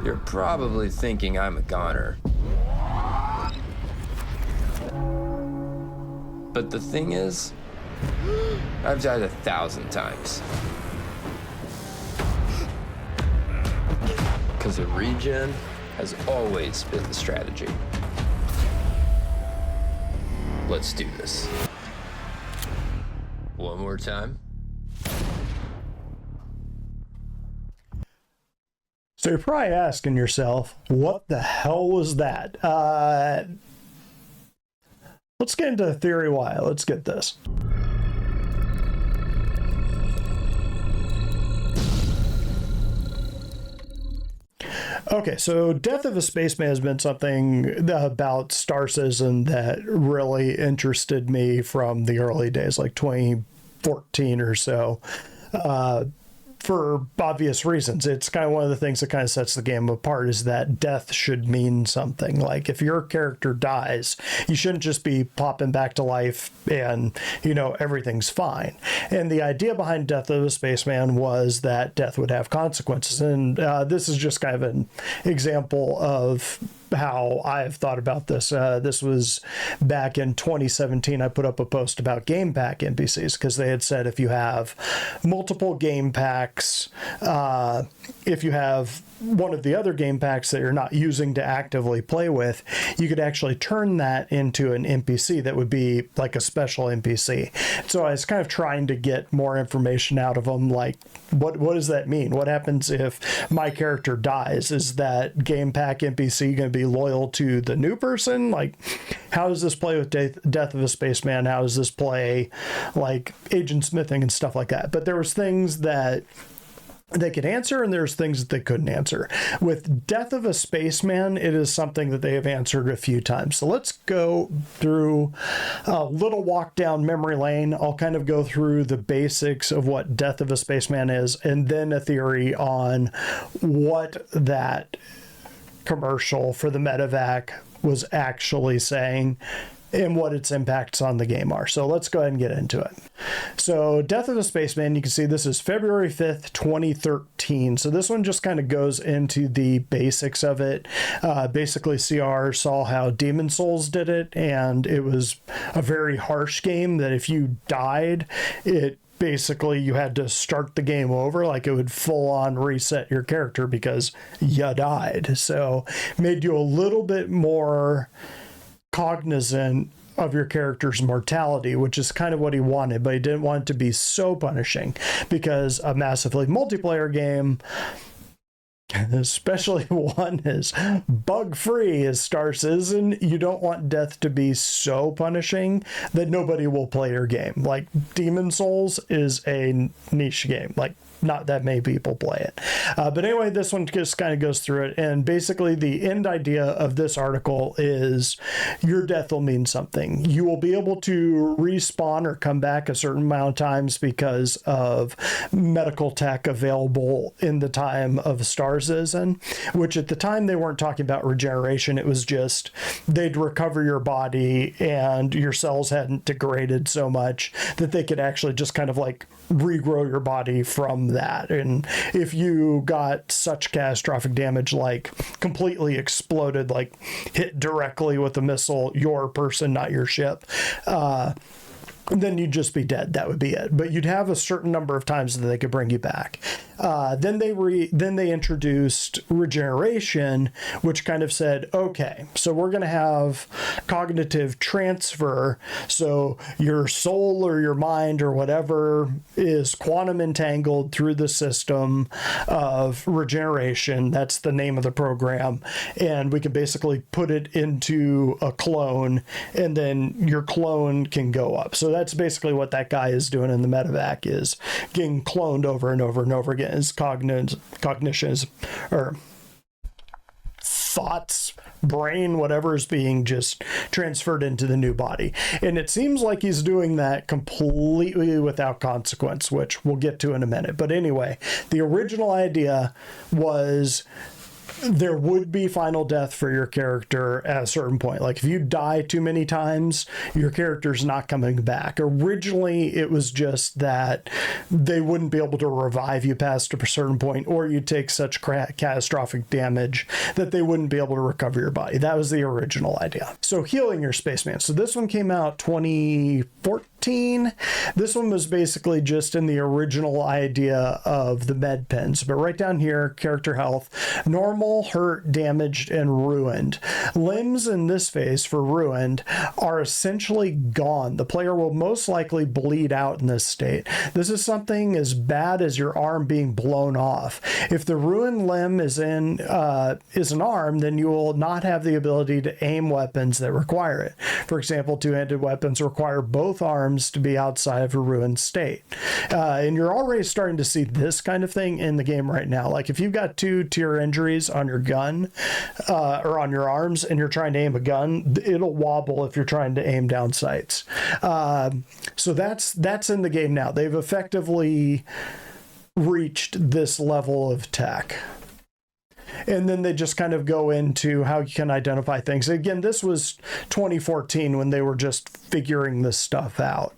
You're probably thinking I'm a goner. But the thing is, I've died 1,000 times. Because a regen has always been the strategy. Let's do this. One more time. So you're probably asking yourself, what the hell was that? Let's get into the theory why. Let's get this. Okay, so Death of a Spaceman has been something about Star Citizen that really interested me from the early days, like 2014 or so. For obvious reasons. It's kind of one of the things that kind of sets the game apart, is that death should mean something. Like, if your character dies, you shouldn't just be popping back to life and, you know, everything's fine. And the idea behind Death of a Spaceman was that death would have consequences. And this is just kind of an example of how I've thought about this. This was back in 2017. I put up a post about game pack NPCs, because they had said if you have multiple game packs, if you have one of the other game packs that you're not using to actively play with, you could actually turn that into an NPC that would be like a special NPC. So I was kind of trying to get more information out of them, like what does that mean? What happens if my character dies? Is that game pack NPC going to be loyal to the new person? Like, how does this play with Death of a Spaceman? How does this play like agent smithing and stuff like that? But there was things that they could answer, and there's things that they couldn't answer. With Death of a Spaceman, it is something that they have answered a few times. So let's go through a little walk down memory lane. I'll kind of go through the basics of what Death of a Spaceman is, and then a theory on what that commercial for the Medivac was actually saying and what its impacts on the game are. So let's go ahead and get into it. So Death of a Spaceman, you can see this is February 5th, 2013. So this one just kind of goes into the basics of it. Basically, CR saw how Demon Souls did it, and it was a very harsh game that if you died, it basically you had to start the game over. Like, it would full on reset your character because you died. So made you a little bit more cognizant of your character's mortality, which is kind of what he wanted, but he didn't want it to be so punishing, because a massively multiplayer game, especially one as bug-free as Star Citizen, you don't want death to be so punishing that nobody will play your game. Like, Demon Souls is a niche game. Like, not that many people play it. But anyway, this one just kind of goes through it. And basically the end idea of this article is your death will mean something. You will be able to respawn or come back a certain amount of times because of medical tech available in the time of Star Citizen, which at the time they weren't talking about regeneration. It was just they'd recover your body and your cells hadn't degraded so much that they could actually just kind of like regrow your body from that. And if you got such catastrophic damage, like completely exploded, like hit directly with a missile, your person, not your ship, then you'd just be dead. That would be it. But you'd have a certain number of times that they could bring you back. Then they introduced regeneration, which kind of said, okay, so we're going to have cognitive transfer. So your soul or your mind or whatever is quantum entangled through the system of regeneration. That's the name of the program. And we can basically put it into a clone, and then your clone can go up. So that's basically what that guy is doing in the Medivac, is getting cloned over and over and over again. His cognitions or thoughts, brain, whatever is being just transferred into the new body. And it seems like he's doing that completely without consequence, which we'll get to in a minute. But anyway, the original idea was there would be final death for your character at a certain point. Like if you die too many times, your character's not coming back. Originally, it was just that they wouldn't be able to revive you past a certain point, or you take such catastrophic damage that they wouldn't be able to recover your body. That was the original idea. So healing your spaceman. So this one came out 2014. This one was basically just in the original idea of the med pens. But right down here, character health, normal, hurt, damaged, and ruined. Limbs in this phase for ruined are essentially gone. The player will most likely bleed out in this state. This is something as bad as your arm being blown off. If the ruined limb is an arm, then you will not have the ability to aim weapons that require it. For example, two-handed weapons require both arms to be outside of a ruined state. And you're already starting to see this kind of thing in the game right now. Like if you've got 2 tier injuries on your gun or on your arms and you're trying to aim a gun, it'll wobble if you're trying to aim down sights. So that's in the game now. They've effectively reached this level of tech. And then they just kind of go into how you can identify things. Again, this was 2014 when they were just figuring this stuff out.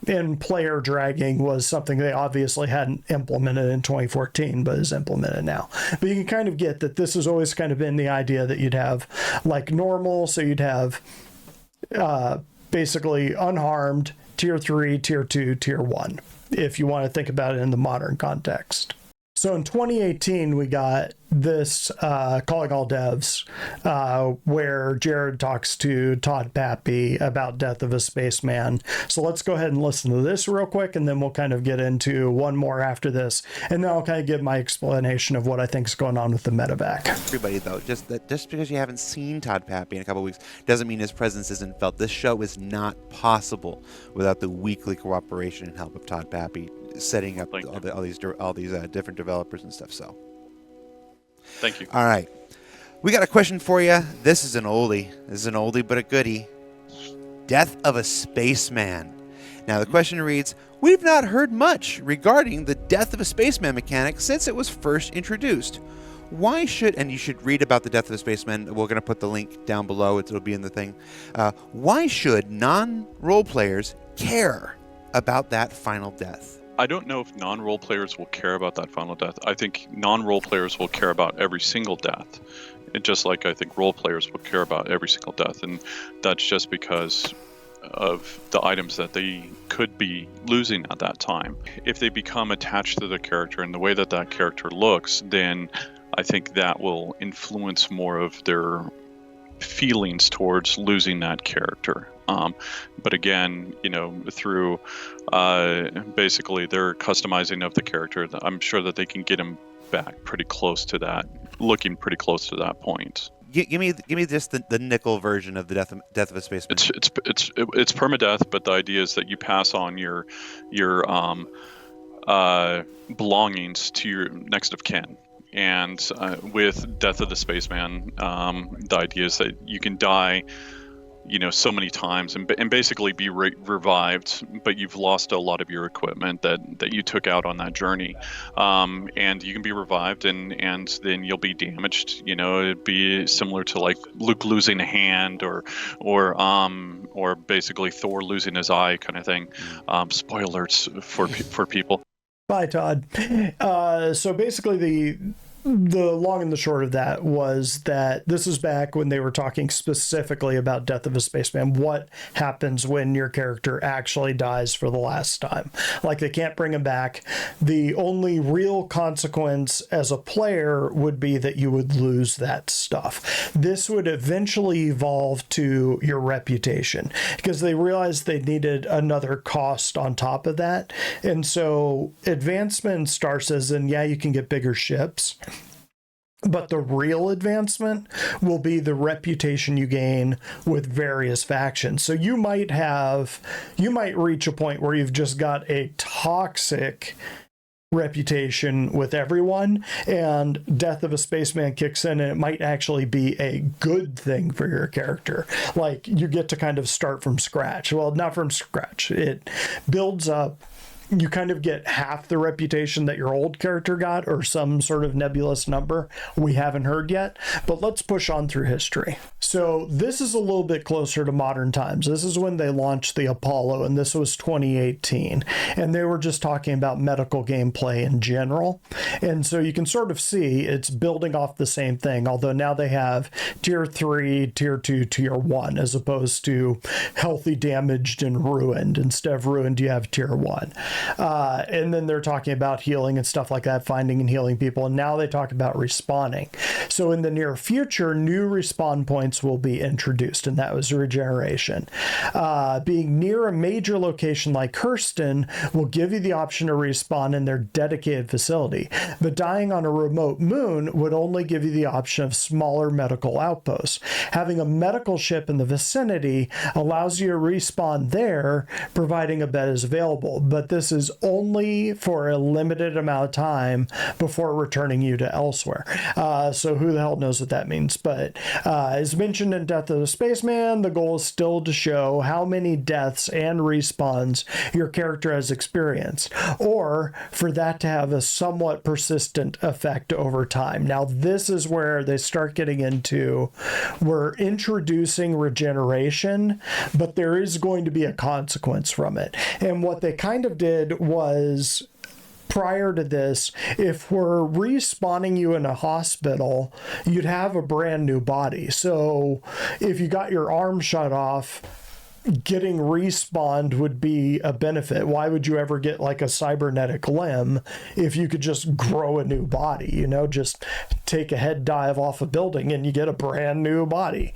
And player dragging was something they obviously hadn't implemented in 2014, but is implemented now. But you can kind of get that this has always kind of been the idea that you'd have like normal, so you'd have basically unharmed, tier 3, tier 2, tier 1, if you want to think about it in the modern context. So in 2018, we got this Calling All Devs, where Jared talks to Todd Pappy about Death of a Spaceman. So let's go ahead and listen to this real quick, and then we'll kind of get into one more after this. And then I'll kind of give my explanation of what I think is going on with the Medivac. Everybody, though, just because you haven't seen Todd Pappy in a couple of weeks doesn't mean his presence isn't felt. This show is not possible without the weekly cooperation and help of Todd Pappy setting up all these different developers and stuff. So thank you. All right, we got a question for you. This is an oldie. But a goodie. Death of a Spaceman. Now the question reads, we've not heard much regarding the Death of a Spaceman mechanic since it was first introduced. Why should, and you should read about the Death of a Spaceman, we're going to put the link down below, it'll be in the thing. Why should non-role players care about that final death? I don't know if non-role players will care about that final death. I think non-role players will care about every single death. Just like I think role players will care about every single death. And that's just because of the items that they could be losing at that time. If they become attached to the character and the way that that character looks, then I think that will influence more of their feelings towards losing that character. But again, through basically their customizing of the character, I'm sure that they can get him back pretty close to that, looking pretty close to that point. Give me just the nickel version of the Death of a Spaceman. It's permadeath, but the idea is that you pass on your belongings to your next of kin. And with Death of the Spaceman, the idea is that you can die, so many times and basically be revived, but you've lost a lot of your equipment that you took out on that journey. And you can be revived and then you'll be damaged. It'd be similar to like Luke losing a hand or basically Thor losing his eye kind of thing. Spoilers for people. Bye, Todd. So basically the long and the short of that was that this is back when they were talking specifically about Death of a Spaceman. What happens when your character actually dies for the last time? Like, they can't bring him back. The only real consequence as a player would be that you would lose that stuff. This would eventually evolve to your reputation, because they realized they needed another cost on top of that. And so advancement starts as in, yeah, you can get bigger ships, but the real advancement will be the reputation you gain with various factions. So you might reach a point where you've just got a toxic reputation with everyone, and Death of a Spaceman kicks in, and it might actually be a good thing for your character. Like, you get to kind of start from scratch. Well, not from scratch. It builds up you kind of get half the reputation that your old character got, or some sort of nebulous number we haven't heard yet. But let's push on through history. So this is a little bit closer to modern times. This is when they launched the Apollo, and this was 2018. And they were just talking about medical gameplay in general. And so you can sort of see it's building off the same thing, although now they have tier 3, tier 2, tier 1, as opposed to healthy, damaged, and ruined. Instead of ruined, you have tier 1. And then they're talking about healing and stuff like that, finding and healing people. And now they talk about respawning. So in the near future, new respawn points will be introduced, and that was regeneration. Being near a major location like Kirsten will give you the option to respawn in their dedicated facility, but dying on a remote moon would only give you the option of smaller medical outposts. Having a medical ship in the vicinity allows you to respawn there, providing a bed is available, but this is only for a limited amount of time before returning you to elsewhere. So who the hell knows what that means? But as mentioned in Death of the Spaceman, the goal is still to show how many deaths and respawns your character has experienced, or for that to have a somewhat persistent effect over time. Now, this is where they start getting into, we're introducing regeneration, but there is going to be a consequence from it. And what they kind of did was, prior to this, if we're respawning you in a hospital, you'd have a brand new body. So if you got your arm shot off, getting respawned would be a benefit. Why would you ever get like a cybernetic limb if you could just grow a new body? You know, just take a head dive off a building and you get a brand new body.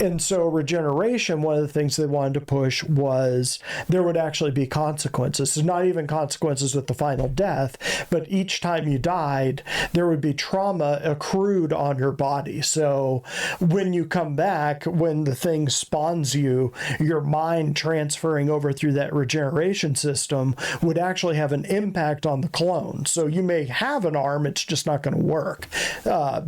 And so regeneration, one of the things they wanted to push was there would actually be consequences. So not even consequences with the final death, but each time you died, there would be trauma accrued on your body. So when you come back, when the thing spawns you, your mind transferring over through that regeneration system would actually have an impact on the clone. So you may have an arm, it's just not going to work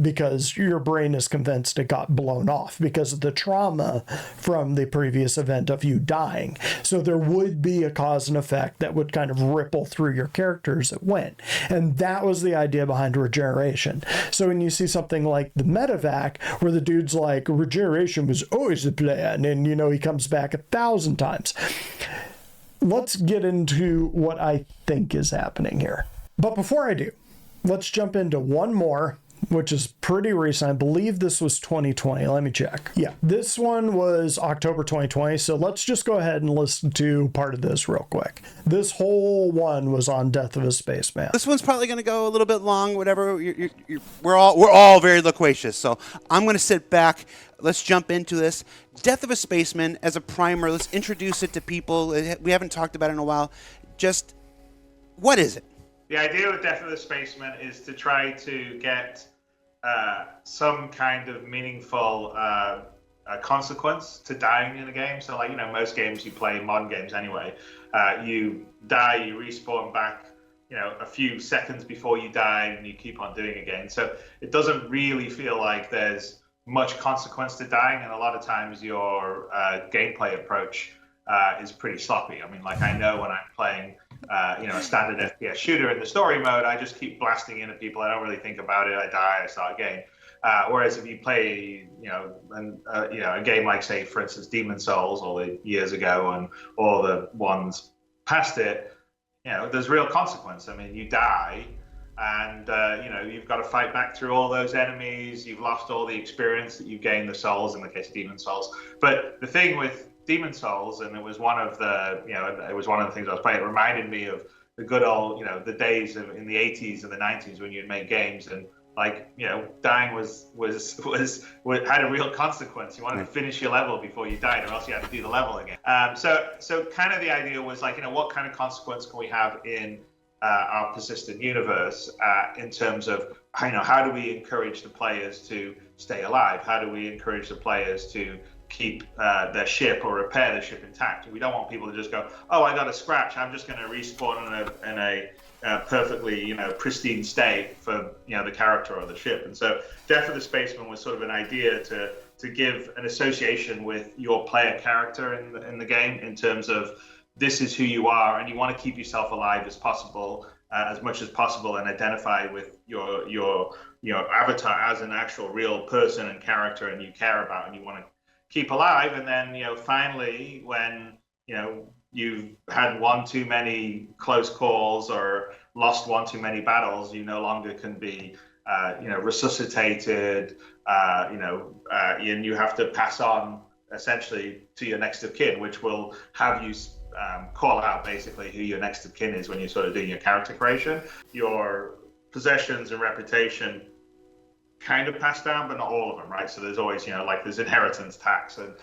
because your brain is convinced it got blown off because of the trauma from the previous event of you dying. So there would be a cause and effect that would kind of ripple through your character as it went. And that was the idea behind regeneration. So when you see something like the Medivac, where the dude's like, regeneration was always the plan, and you know, he comes back 1,000 times. Let's get into what I think is happening here. But before I do, let's jump into one more, which is pretty recent. I believe this was 2020. Let me check. Yeah, this one was October 2020. So let's just go ahead and listen to part of this real quick. This whole one was on Death of a Spaceman. This one's probably going to go a little bit long, whatever. We're all very loquacious. So I'm going to sit back. Let's jump into this. Death of a Spaceman as a primer. Let's introduce it to people. We haven't talked about it in a while. Just, what is it? The idea of Death of the Spaceman is to try to get some kind of meaningful consequence to dying in a game. So, like, you know, most games you play, modern games anyway, you die, you respawn back, you know, a few seconds before you die, and you keep on doing it again. So it doesn't really feel like there's much consequence to dying, and a lot of times your gameplay approach is pretty sloppy. I mean, like, I know when I'm playing you know, a standard FPS shooter in the story mode, I just keep blasting into people. I don't really think about it. I die, I start again. Whereas if you play, you know, a game like, say, for instance, Demon's Souls, all the years ago, and all the ones past it, you know, there's real consequence. I mean, you die, and you know, you've got to fight back through all those enemies. You've lost all the experience that you gained the souls, in the case of Demon's Souls. But the thing with Demon's Souls, and it was one of the, you know, it was one of the things I was playing. It reminded me of the good old, you know, the days in the 80s and the 90s when you'd make games, and, like, you know, dying was had a real consequence. You wanted to finish your level before you died, or else you had to do the level again. So kind of the idea was, like, you know, what kind of consequence can we have in our persistent universe in terms of, you know, how do we encourage the players to stay alive? How do we encourage the players to keep their ship or repair their ship intact? We don't want people to just go, oh, I got a scratch, I'm just going to respawn in a perfectly, you know, pristine state for, you know, the character or the ship. And so Death of the Spaceman was sort of an idea to give an association with your player character in the game, in terms of this is who you are, and you want to keep yourself alive as possible, as much as possible, and identify with your avatar as an actual real person and character, and you care about, and you want to keep alive. And then finally, when you've had one too many close calls or lost one too many battles, you no longer can be resuscitated, and you have to pass on essentially to your next of kin, which will have you call out basically who your next of kin is when you're sort of doing your character creation. Your possessions and reputation kind of pass down, but not all of them, right? So there's always, like there's inheritance tax, and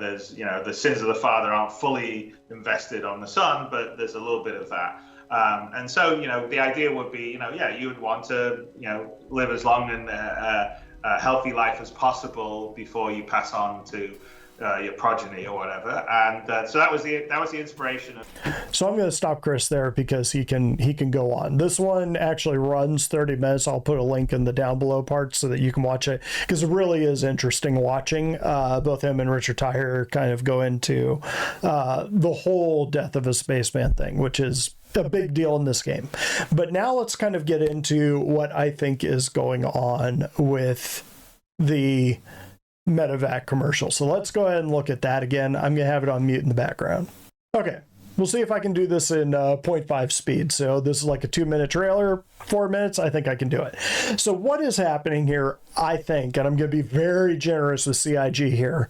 there's the sins of the father aren't fully invested on the son, but there's a little bit of that. And so, the idea would be, you would want to, live as long and a healthy life as possible before you pass on to your progeny or whatever. And so that was the inspiration. So I'm going to stop Chris there because he can go on. This one actually runs 30 minutes. I'll put a link in the down below part so that you can watch it, because it really is interesting watching both him and Richard Tyre kind of go into the whole death of a spaceman thing, which is a big deal in this game. But now let's kind of get into what I think is going on with the Medivac commercial. So let's go ahead and look at that again. I'm going to have it on mute in the background. Okay, we'll see if I can do this in 0.5 speed. So this is like a 2-minute trailer, 4 minutes. I think I can do it. So what is happening here, I think, and I'm going to be very generous with CIG here,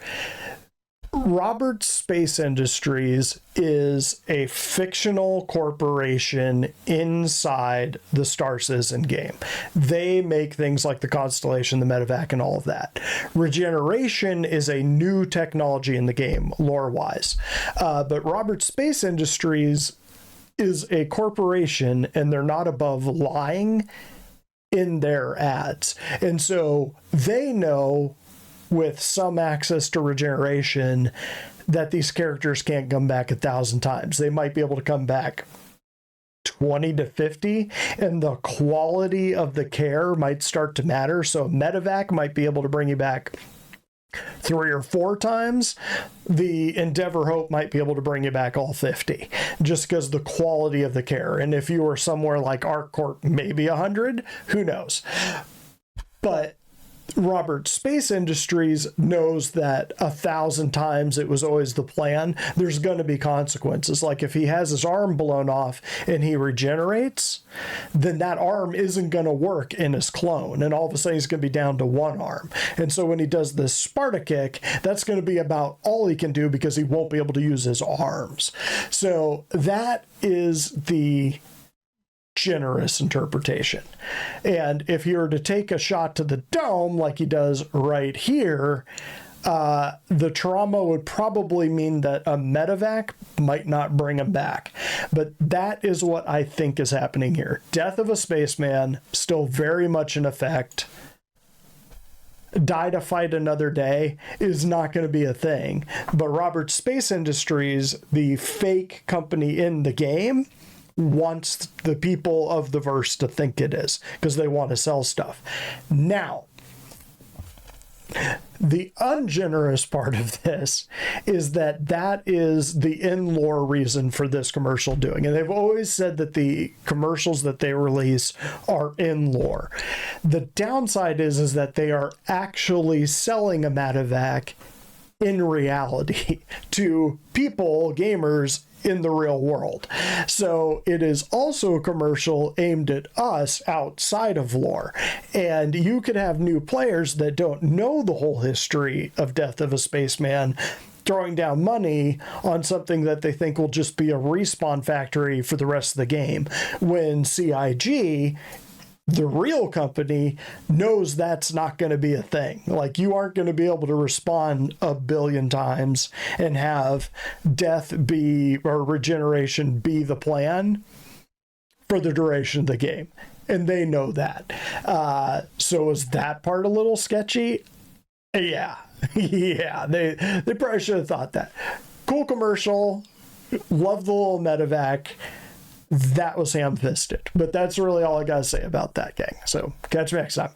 Roberts Space Industries is a fictional corporation inside the Star Citizen game. They make things like the Constellation, the Medivac, and all of that. Regeneration is a new technology in the game, lore-wise. But Roberts Space Industries is a corporation, and they're not above lying in their ads. And so they know, with some access to regeneration, that these characters can't come back 1,000 times. They might be able to come back 20 to 50, and the quality of the care might start to matter. So Medivac might be able to bring you back 3 or 4 times. The Endeavor Hope might be able to bring you back all 50, just because the quality of the care. And if you were somewhere like ArcCorp, maybe 100, who knows? But Roberts Space Industries knows that 1,000 times it was always the plan. There's going to be consequences. Like if he has his arm blown off and he regenerates, then that arm isn't going to work in his clone. And all of a sudden he's going to be down to 1 arm. And so when he does this Sparta kick, that's going to be about all he can do, because he won't be able to use his arms. So that is the generous interpretation. And if you were to take a shot to the dome like he does right here, the trauma would probably mean that a Medivac might not bring him back. But that is what I think is happening here. Death of a spaceman, still very much in effect. Die to fight another day is not going to be a thing. But Roberts Space Industries, the fake company in the game, wants the people of the verse to think it is, because they want to sell stuff. Now, the ungenerous part of this is that is the in-lore reason for this commercial doing. And they've always said that the commercials that they release are in-lore. The downside is that they are actually selling a Medivac in reality to people, gamers, in the real world. So it is also a commercial aimed at us outside of lore. And you could have new players that don't know the whole history of Death of a Spaceman throwing down money on something that they think will just be a respawn factory for the rest of the game, when CIG, the real company, knows that's not going to be a thing. Like, you aren't going to be able to respawn 1 billion times and have death be, or regeneration be, the plan for the duration of the game. And they know that. So is that part a little sketchy? Yeah. Yeah, they probably should have thought that. Cool commercial. Love the little Medivac. That was ham-fisted. But that's really all I got to say about that, gang. So catch you next time.